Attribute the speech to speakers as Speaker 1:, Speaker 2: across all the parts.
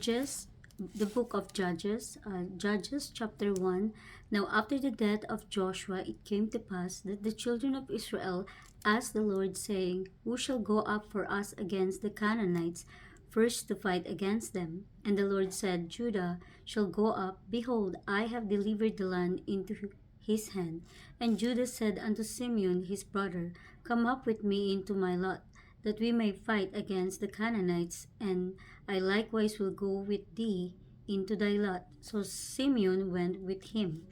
Speaker 1: Judges, the book of Judges, Judges chapter 1. Now, after the death of Joshua, it came to pass that the children of Israel asked the Lord, saying, Who shall go up for us against the Canaanites, first to fight against them? And the Lord said, Judah shall go up. Behold, I have delivered the land into his hand. And Judah said unto Simeon his brother, Come up with me into my lot, that we may fight against the Canaanites, and I likewise will go with thee into thy lot. So Simeon went with him.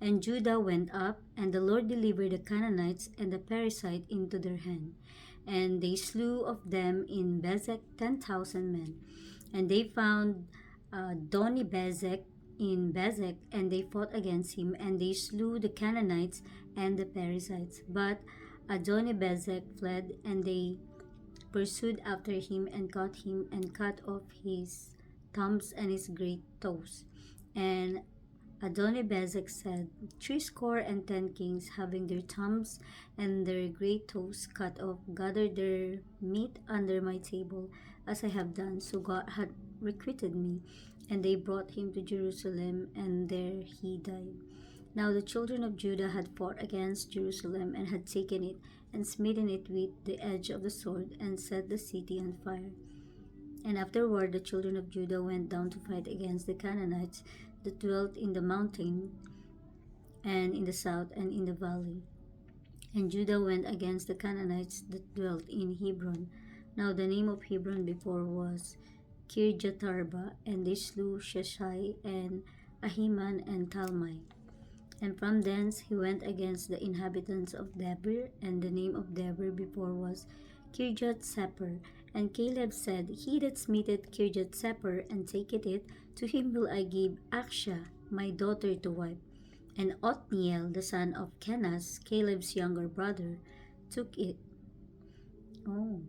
Speaker 1: And Judah went up, and the Lord delivered the Canaanites and the Perizzites into their hand. And they slew of them in Bezek 10,000 men. And they found Adoni-Bezek in Bezek, and they fought against him, and they slew the Canaanites and the Perizzites. But Adoni-Bezek fled, and they pursued after him and caught him and cut off his thumbs and his great toes. And Adoni-Bezek said, 70 kings, having their thumbs and their great toes cut off, gathered their meat under my table, as I have done. So God had requited me. And they brought him to Jerusalem, and there he died. Now the children of Judah had fought against Jerusalem, and had taken it, and smitten it with the edge of the sword, and set the city on fire. And afterward the children of Judah went down to fight against the Canaanites that dwelt in the mountain, and in the south, and in the valley. And Judah went against the Canaanites that dwelt in Hebron. Now the name of Hebron before was Kirjatharba, and they slew Sheshai, and Ahiman, and Talmai. And from thence he went against the inhabitants of Debir, and the name of Debir before was Kirjath-Sepher. And Caleb said, He that smiteth Kirjath-Sepher, and taketh it, to him will I give Achsah my daughter to wife. And Othniel, the son of Kenaz, Caleb's younger brother, took it. And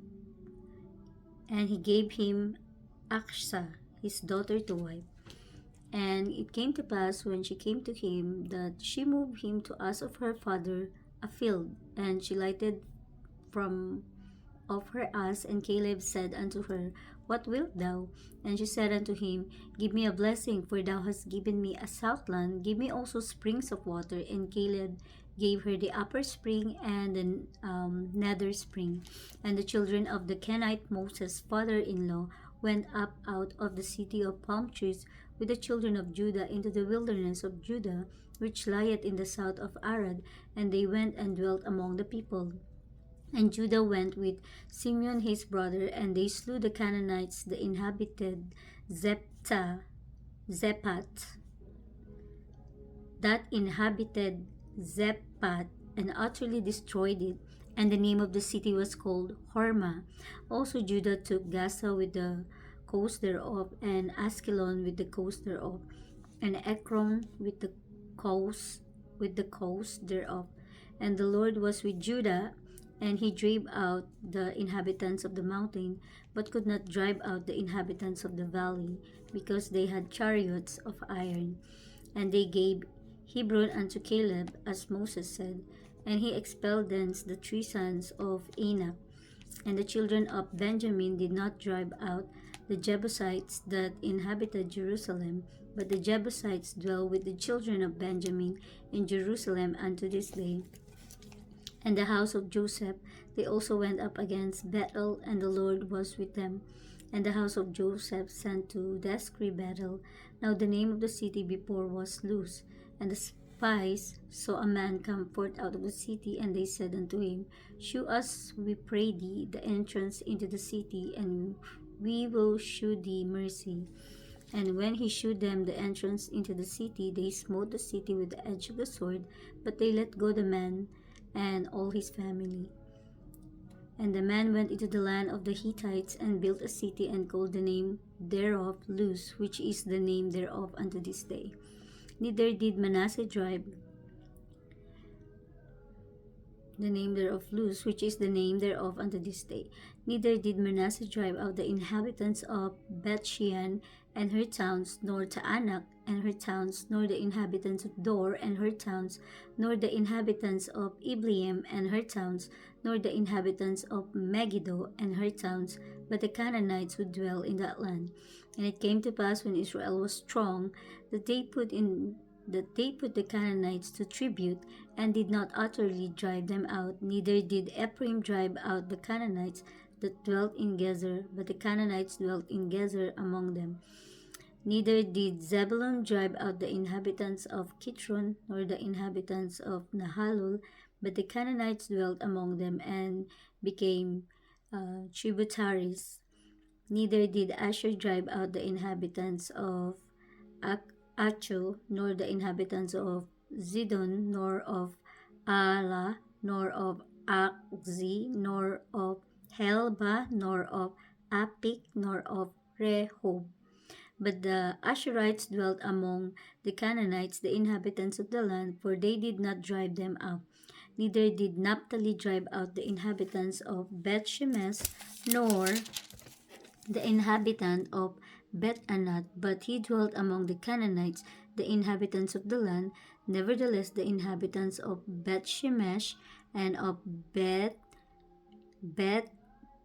Speaker 1: he gave him Achsah, his daughter, to wife. And it came to pass, when she came to him, that she moved him to ask of her father a field. And she lighted from off her ass, and Caleb said unto her, What wilt thou? And she said unto him, Give me a blessing, for thou hast given me a south land. Give me also springs of water. And Caleb gave her the upper spring and the nether spring. And the children of the Kenite Moses' father-in-law went up out of the city of palm trees with the children of Judah into the wilderness of Judah, which lieth in the south of Arad, and they went and dwelt among the people. And Judah went with Simeon his brother, and they slew the Canaanites, the inhabited Zephat, that inhabited Zephat, and utterly destroyed it. And the name of the city was called Hormah. Also Judah took Gaza with the coast thereof, and Askelon with the coast thereof, and Ekron with the coast thereof. And the Lord was with Judah, and he drave out the inhabitants of the mountain, but could not drive out the inhabitants of the valley, because they had chariots of iron. And they gave Hebron unto Caleb, as Moses said, and he expelled thence the 3 sons of Anak. And the children of Benjamin did not drive out the Jebusites that inhabited Jerusalem, but the Jebusites dwell with the children of Benjamin in Jerusalem unto this day. And the house of Joseph, they also went up against Bethel, and the Lord was with them. And the house of Joseph sent to Descri Bethel. Now the name of the city before was Luz. And the spies saw a man come forth out of the city, and they said unto him, Shew us, we pray thee, the entrance into the city, and we will shew thee mercy. And when he shewed them the entrance into the city, they smote the city with the edge of the sword, but they let go the man and all his family. And the man went into the land of the Hittites, and built a city, and called the name thereof Luz, which is the name thereof unto this day. Neither did Manasseh drive the name thereof Luz, which is the name thereof unto this day. Neither did Manasseh drive out the inhabitants of Bethshean, and her towns, nor Taanach and her towns, nor the inhabitants of Dor and her towns, nor the inhabitants of Ibleam and her towns, nor the inhabitants of Megiddo and her towns, but the Canaanites who dwell in that land. And it came to pass when Israel was strong that they put the Canaanites to tribute, and did not utterly drive them out, neither did Ephraim drive out the Canaanites that dwelt in Gezer, but the Canaanites dwelt in Gezer among them. Neither did Zebulun drive out the inhabitants of Kitron, nor the inhabitants of Nahalol, but the Canaanites dwelt among them and became tributaries. Neither did Asher drive out the inhabitants of Acho, nor the inhabitants of Zidon, nor of Ala, nor of Akzi, nor of Helba, nor of Apik, nor of Rehob. But the Asherites dwelt among the Canaanites, the inhabitants of the land, for they did not drive them out. Neither did Naphtali drive out the inhabitants of Beth Shemesh, nor the inhabitant of Beth Anat, but he dwelt among the Canaanites, the inhabitants of the land. Nevertheless, the inhabitants of Beth Shemesh and of Beth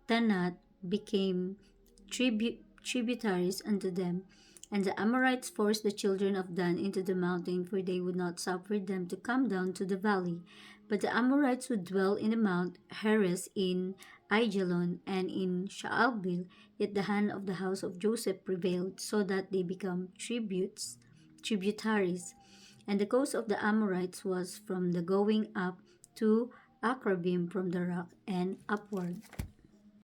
Speaker 1: Tanat became tributaries unto them. And the Amorites forced the children of Dan into the mountain, for they would not suffer them to come down to the valley. But the Amorites would dwell in the Mount Heres, in Aijalon, and in Shaalbil. Yet the hand of the house of Joseph prevailed, so that they become tributaries. And the coast of the Amorites was from the going up to Akrabim, from the rock and upward.